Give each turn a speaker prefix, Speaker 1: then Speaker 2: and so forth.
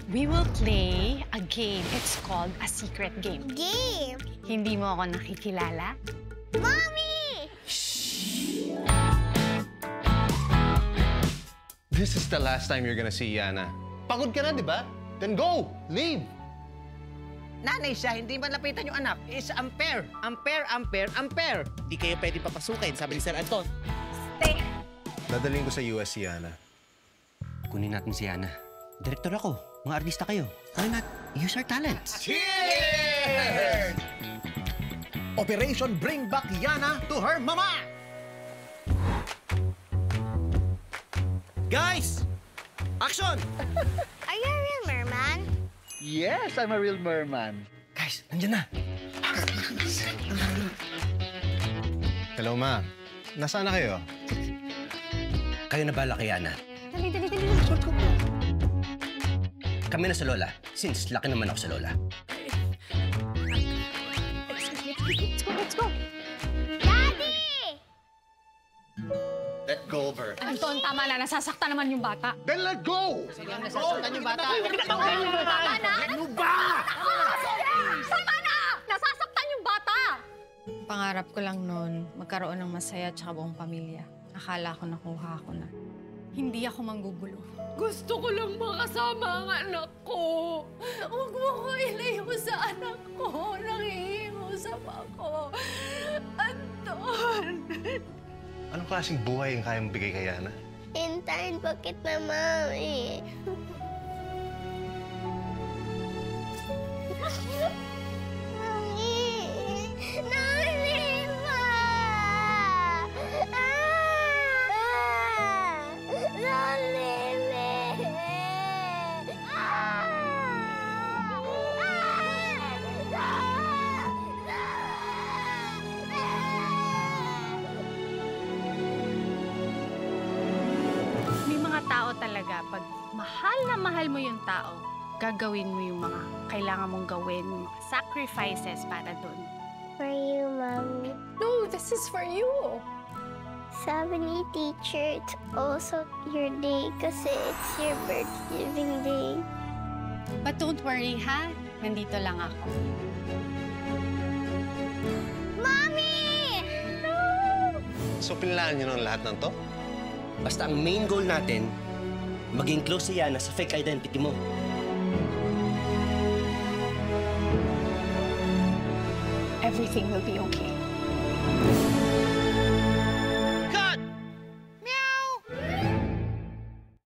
Speaker 1: We will play a game. It's called a secret game.
Speaker 2: Game?
Speaker 1: Hindi mo ako nakikilala?
Speaker 2: Mommy!
Speaker 3: This is the last time you're gonna see Yana. Pagod ka na, di ba? Then go! Leave!
Speaker 4: Nanay siya, hindi malapitan yung anak. It's unfair. Unfair, unfair, unfair.
Speaker 5: Di kayo pwede papasukin, sabi ni Sir Anton.
Speaker 1: Stay.
Speaker 3: Dadaling ko sa US si Yana.
Speaker 6: Kunin natin si Yana. Direktor ako. Mga artista kayo. Why not use our talents?
Speaker 5: Cheers! Operation Bring Back Yana to her mama!
Speaker 6: Guys! Action!
Speaker 2: Are you a real merman?
Speaker 7: Yes, I'm a real merman.
Speaker 6: Guys, nandiyan na.
Speaker 3: Hello, Ma. Nasaan na kayo?
Speaker 6: Kayo na bala kay Yana.
Speaker 1: Dali.
Speaker 6: Kami na sa Lola, since laki naman ako sa Lola.
Speaker 1: Let's go.
Speaker 2: Daddy!
Speaker 5: Let go of her.
Speaker 1: Anton, tama na. Nasasaktan naman yung bata.
Speaker 5: Then let go!
Speaker 4: Nasasaktan yung bata.
Speaker 1: Tama na!
Speaker 5: Ano ba?
Speaker 1: Tama na! Nasasaktan yung bata!
Speaker 8: Pangarap ko lang noon, magkaroon ng masaya at saka buong pamilya. Akala ko nakuha ko na.
Speaker 1: Hindi ako manggugulo.
Speaker 8: Gusto ko lang makasama ang anak ko. Huwag mo ko ilayo sa anak ko. Nangihimusap ako. Anton!
Speaker 3: Anong klaseng buhay ang kayang bigay kay Yana?
Speaker 2: Hintayin po kita, Mami. Mami! Nalima!
Speaker 1: May mga tao talaga, pag mahal na mahal mo yung tao, gagawin mo yung mga kailangan mong gawin, mga sacrifices para dun.
Speaker 2: For you, Mommy.
Speaker 8: No, this is for you.
Speaker 2: Sabi ni teacher, it's also your day kasi it's your birth-giving day.
Speaker 1: But don't worry, ha? Nandito lang ako.
Speaker 2: Mommy! No!
Speaker 3: So, pinilaan niyo ng lahat ng to?
Speaker 6: Basta ang main goal natin, maging close si Yana sa fake identity mo.
Speaker 1: Everything will be okay.